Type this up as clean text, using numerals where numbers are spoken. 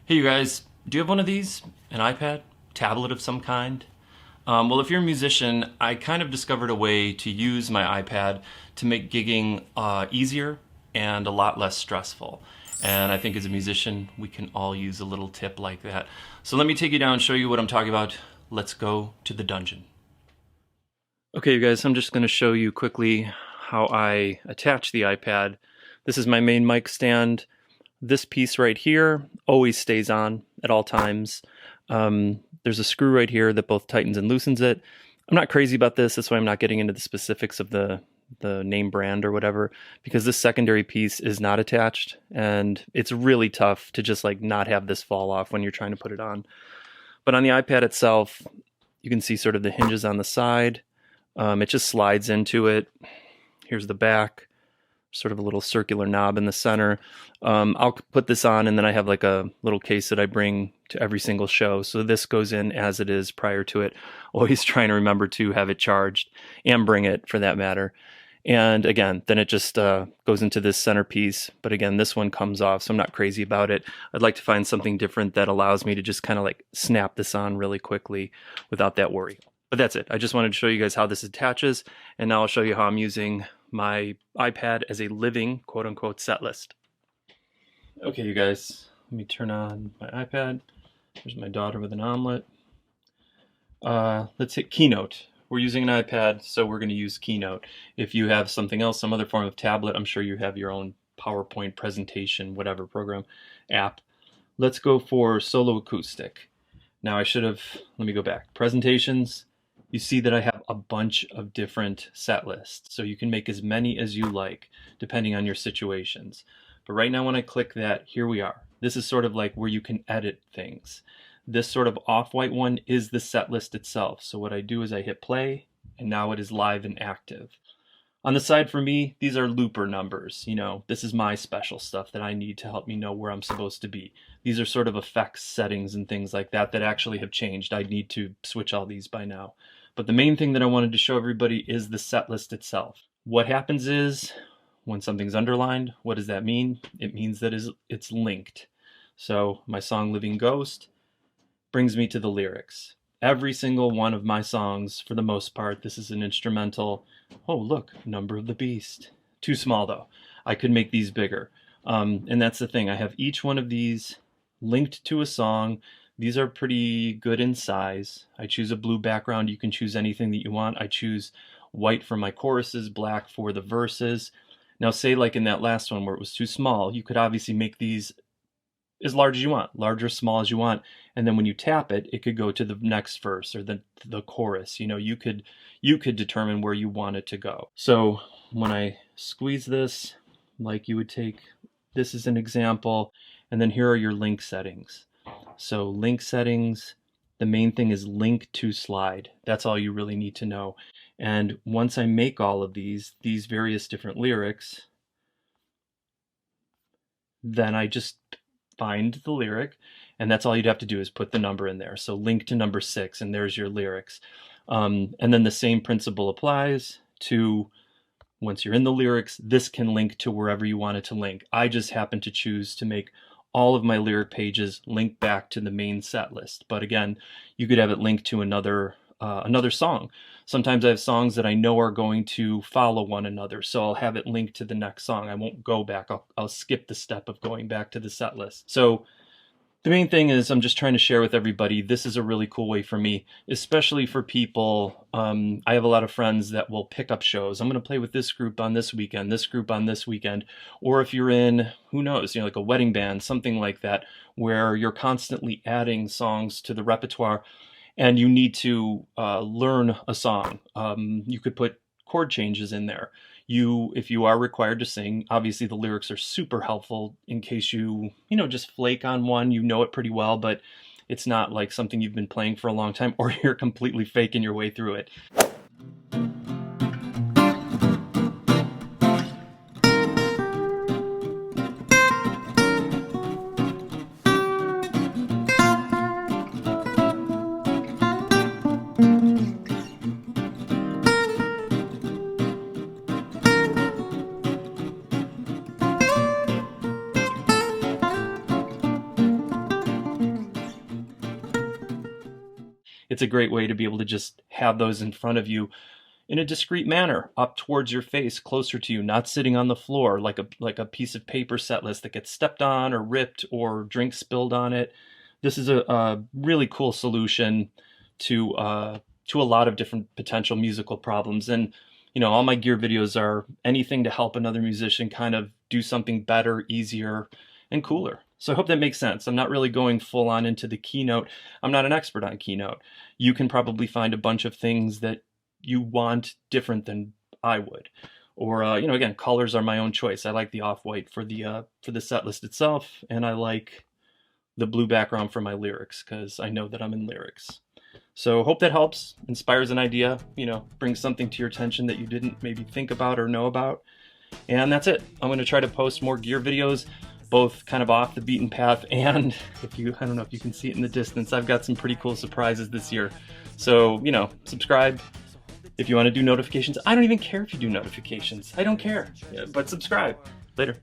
Hey you guys, do you have one of these? An iPad? Tablet of some kind? Well, if you're a musician, I kind of discovered a way to use my iPad to make gigging easier and a lot less stressful. And I think as a musician, we can all use a little tip like that. So let me take you down and show you what I'm talking about. Let's go to the dungeon. Okay, you guys, I'm just going to show you quickly how I attach the iPad. This is my main mic stand. This piece right here always stays on at all times. There's a screw right here that both tightens and loosens it. I'm not crazy about this. That's why I'm not getting into the specifics of the name brand or whatever, because this secondary piece is not attached, and it's really tough to just like not have this fall off when you're trying to put it on. But on the iPad itself, you can see sort of the hinges on the side. It just slides into it. Here's the back. Sort of a little circular knob in the center. I'll put this on, and then I have like a little case that I bring to every single show. So this goes in as it is prior to it. Always trying to remember to have it charged and bring it for that matter. And again, then it just goes into this centerpiece. But again, this one comes off, so I'm not crazy about it. I'd like to find something different that allows me to just kind of like snap this on really quickly without that worry. But that's it. I just wanted to show you guys how this attaches, and now I'll show you how I'm using my iPad as a living quote-unquote set list. Okay, you guys, let me turn on my iPad. There's my daughter with an omelet. Let's hit Keynote. We're using an iPad, so we're going to use Keynote. If you have something else, some other form of tablet, I'm sure you have your own PowerPoint presentation, whatever program, app. Let's go for solo acoustic. Now let me go back. Presentations. You see that I have a bunch of different set lists, so you can make as many as you like depending on your situations. But right now when I click that, here we are. This is sort of like where you can edit things. This sort of off-white one is the set list itself. So what I do is I hit play, and now it is live and active. On the side for me, these are looper numbers. You know, this is my special stuff that I need to help me know where I'm supposed to be. These are sort of effects settings and things like that that actually have changed. I need to switch all these by now. But the main thing that I wanted to show everybody is the set list itself. What happens is when something's underlined, what does that mean? It means that it's linked. So my song Living Ghost brings me to the lyrics. Every single one of my songs, for the most part, this is an instrumental. Oh, look, Number of the Beast. Too small, though. I could make these bigger. And that's the thing. I have each one of these linked to a song. These are pretty good in size. I choose a blue background. You can choose anything that you want. I choose white for my choruses, black for the verses. Now, say like in that last one where it was too small, you could obviously make these as large as you want, large or small as you want. And then when you tap it, it could go to the next verse or the chorus. You know, you could determine where you want it to go. So when I squeeze this, like you would take, this is an example, and then here are your link settings. So link settings, the main thing is link to slide. That's all you really need to know. And once I make all of these various different lyrics, then I just find the lyric, and that's all you'd have to do is put the number in there. So link to number 6, and there's your lyrics. And then the same principle applies to once you're in the lyrics, this can link to wherever you want it to link. I just happen to choose to make all of my lyric pages link back to the main set list. But again, you could have it linked to another song. Sometimes I have songs that I know are going to follow one another, so I'll have it linked to the next song. I won't go back. I'll skip the step of going back to the set list. So the main thing is I'm just trying to share with everybody, this is a really cool way for me, especially for people. I have a lot of friends that will pick up shows. I'm going to play with this group on this weekend, this group on this weekend. Or if you're in, who knows, you know, like a wedding band, something like that, where you're constantly adding songs to the repertoire and you need to learn a song. You could put chord changes in there. If you are required to sing, obviously the lyrics are super helpful in case you just flake on one, you know it pretty well, but it's not like something you've been playing for a long time, or you're completely faking your way through it. it's a great way to be able to just have those in front of you in a discreet manner, up towards your face, closer to you, not sitting on the floor like a piece of paper set list that gets stepped on or ripped or drink spilled on it. This is a really cool solution to a lot of different potential musical problems. And all my gear videos are anything to help another musician kind of do something better, easier, and cooler. So I hope that makes sense. I'm not really going full on into the Keynote. I'm not an expert on Keynote. You can probably find a bunch of things that you want different than I would. Or, again, colors are my own choice. I like the off-white for the set list itself, and I like the blue background for my lyrics because I know that I'm in lyrics. So hope that helps, inspires an idea, brings something to your attention that you didn't maybe think about or know about. And that's it. I'm going to try to post more gear videos, both kind of off the beaten path, and I don't know if you can see it in the distance, I've got some pretty cool surprises this year. So, subscribe if you want to do notifications. I don't even care if you do notifications. I don't care, but subscribe. Later.